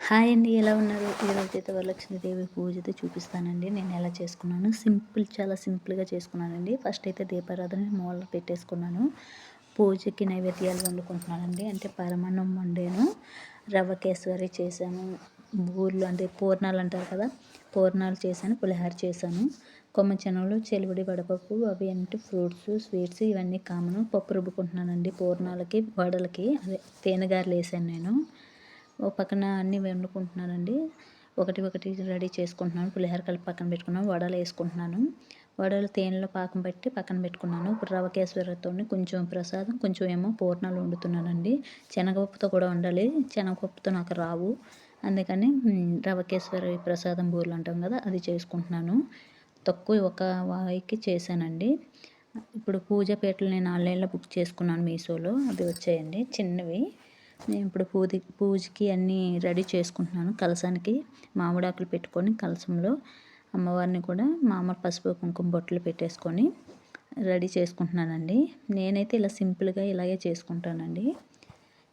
Hi అండి, ఎలా ఉన్నారు? ఈరోజైతే వరలక్ష్మీదేవి పూజ అయితే చూపిస్తానండి. నేను ఎలా చేసుకున్నాను, చాలా సింపుల్గా చేసుకున్నానండి. ఫస్ట్ అయితే దీపారాధన మూల పెట్టేసుకున్నాను. పూజకి నైవేద్యాలు వండుకుంటున్నానండి. అంటే పరమాన్నం వండాను, రవ్వ కేసరి చేశాను, బూర్లు అంటే పూర్ణాలు అంటారు కదా, పూర్ణాలు చేశాను, పులిహార చేశాను, కొమ్మ చెనగలు, చెలివిడి, వడపప్పు, అవి అంటే ఫ్రూట్స్, స్వీట్స్ ఇవన్నీ కామను. పప్పు రుబ్బుకుంటున్నానండి పూర్ణాలకి, వడలకి, అదే తేనెగారలు వేసాను నేను. ఒక పక్కన అన్నీ వండుకుంటున్నానండి. ఒకటి ఒకటి రెడీ చేసుకుంటున్నాను. పులిహోర కలిపి పక్కన పెట్టుకున్నాను. వడలు వేసుకుంటున్నాను. వడలు తేనెలో పాకం పెట్టి పక్కన పెట్టుకున్నాను. ఇప్పుడు రవ్వ కేసరితో కొంచెం ప్రసాదం, కొంచెం ఏమో పూర్ణాలు వండుతున్నానండి. శనగపప్పుతో కూడా వండాలి, శనగపప్పుతో నాకు రావు. అందుకని రవ్వ కేసరి ప్రసాదం బూరెలు అంటాం కదా, అది చేసుకుంటున్నాను. తక్కువ ఒక వాయికి చేశానండి. ఇప్పుడు పూజ పీటలు నేను ఆన్లైన్లో బుక్ చేసుకున్నాను, మీషోలో. అవి వచ్చాయండి చిన్నవి. నేను ఇప్పుడు పూజకి అన్నీ రెడీ చేసుకుంటున్నాను. కలసానికి మామిడాకులు పెట్టుకొని, కలసంలో అమ్మవారిని కూడా మామూలు పసుపు కుంకుమ బొట్లు పెట్టేసుకొని రెడీ చేసుకుంటున్నానండి. నేనైతే ఇలా సింపుల్గా ఇలాగే చేసుకుంటానండి.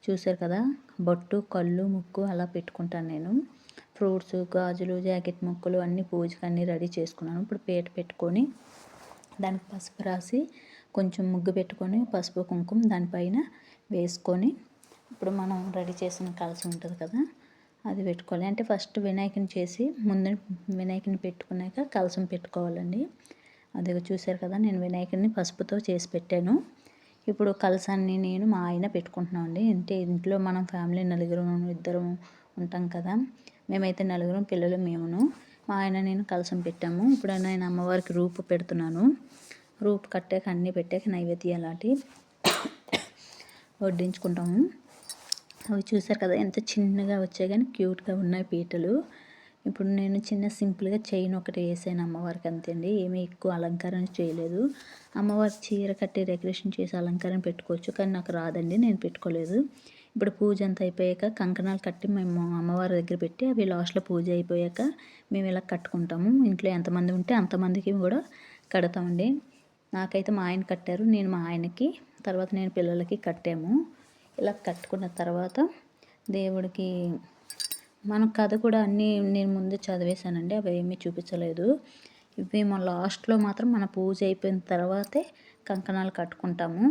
చూసారు కదా, బొట్టు, కళ్ళు, ముక్కు అలా పెట్టుకుంటాను నేను. ఫ్రూట్స్, గాజులు, జాకెట్ ముక్కలు అన్నీ పూజకి అన్నీ రెడీ చేసుకున్నాను. ఇప్పుడు పీట పెట్టుకొని దానికి పసుపు రాసి కొంచెం ముగ్గు పెట్టుకొని పసుపు కుంకుమ దానిపైన వేసుకొని, ఇప్పుడు మనం రెడీ చేసిన కలసం ఉంటుంది కదా, అది పెట్టుకోవాలి. అంటే ఫస్ట్ వినాయకుని చేసి ముందు వినాయకుని పెట్టుకున్నాక కలసం పెట్టుకోవాలండి. అది చూసారు కదా, నేను వినాయకుడిని పసుపుతో చేసి పెట్టాను. ఇప్పుడు కలసాన్ని నేను మా ఆయన పెట్టుకుంటున్నాం అండి. అంటే ఇంట్లో మనం ఫ్యామిలీ నలుగురం ఇద్దరం ఉంటాం కదా, మేమైతే నలుగురం, పిల్లలు, మేమును, మా ఆయన నేను కలసం పెట్టాము. ఇప్పుడు నేను అమ్మవారికి రూపు పెడుతున్నాను. రూపు కట్టాక అన్నీ పెట్టాక నైవేద్యం లాంటి వడ్డించుకుంటాము. అవి చూసారు కదా ఎంత చిన్నగా వచ్చాయి, కానీ క్యూట్గా ఉన్నాయి పీటలు. ఇప్పుడు నేను చిన్న సింపుల్గా చైన్ ఒకటి వేసాను అమ్మవారికి, అంతే అండి. ఏమీ ఎక్కువ అలంకారం చేయలేదు. అమ్మవారికి చీర కట్టి డెకరేషన్ చేసి అలంకారం పెట్టుకోవచ్చు, కానీ నాకు రాదండి, నేను పెట్టుకోలేదు. ఇప్పుడు పూజ అంతా అయిపోయాక కంకణాలు కట్టి మేము అమ్మవారి దగ్గర పెట్టి, అవి లాస్ట్లో పూజ అయిపోయాక మేము ఇలా కట్టుకుంటాము. ఇంట్లో ఎంతమంది ఉంటే అంతమందికి కూడా కడతామండి. నాకైతే మా ఆయన కట్టారు, నేను మా ఆయనకి, తర్వాత నేను పిల్లలకి కట్టాము. ఇలా కట్టుకున్న తర్వాత దేవుడికి మన కథ కూడా అన్నీ నేను ముందు చదివేశానండి, అవి ఏమీ చూపించలేదు. ఇవి మన లాస్ట్లో మాత్రం మన పూజ అయిపోయిన తర్వాతే కంకణాలు కట్టుకుంటాము.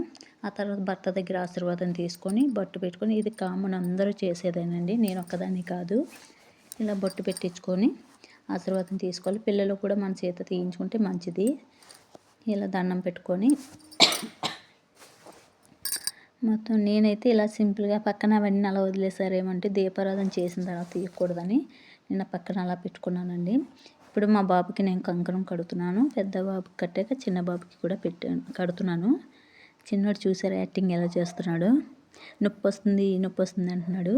ఆ తర్వాత భర్త దగ్గర ఆశీర్వాదం తీసుకొని బొట్టు పెట్టుకొని, ఇది కామన్ అందరూ చేసేదేనండి, నేను ఒక్కదాన్ని కాదు. ఇలా బొట్టు పెట్టించుకొని ఆశీర్వాదం తీసుకోవాలి. పిల్లలు కూడా మన చేత తీయించుకుంటే మంచిది. ఇలా దండం పెట్టుకొని మొత్తం నేనైతే ఇలా సింపుల్గా, పక్కన అవన్నీ అలా వదిలేసారేమంటే దీపారాధన చేసిన తర్వాత తీయకూడదని నిన్న పక్కన అలా పెట్టుకున్నానండి. ఇప్పుడు మా బాబుకి నేను కంకణం కడుతున్నాను. పెద్ద బాబుకి కట్టాక చిన్న బాబుకి కూడా కడుతున్నాను. చిన్నవాడు చూసారా యాక్టింగ్ ఎలా చేస్తున్నాడు, నొప్పి వస్తుంది అంటున్నాడు.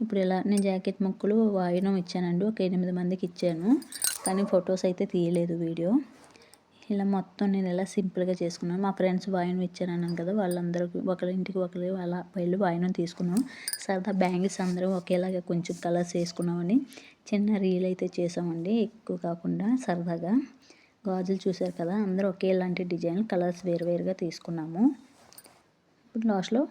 ఇప్పుడు ఇలా నేను జాకెట్ ముక్కలు వాయినం ఇచ్చానండి, ఒక 8 మందికి ఇచ్చాను, కానీ ఫొటోస్ అయితే తీయలేదు, వీడియో. ఇలా మొత్తం నేను ఇలా సింపుల్గా చేసుకున్నాను. మా ఫ్రెండ్స్ వాయినం ఇచ్చానన్నాను కదా, వాళ్ళందరికీ ఒకరింటికి ఒకరు అలా వెళ్ళి వాయినం తీసుకున్నాం. సరదా బ్యాంగిల్స్ అందరం ఒకేలాగా కొంచెం కలర్స్ వేసుకున్నామని చిన్న రీల్ అయితే చేసామండి, ఎక్కువ కాకుండా సరదాగా. గాజులు చూసారు కదా, అందరూ ఒకేలాంటి డిజైన్ కలర్స్ వేరువేరుగా తీసుకున్నాము. ఇప్పుడు లాస్ట్లో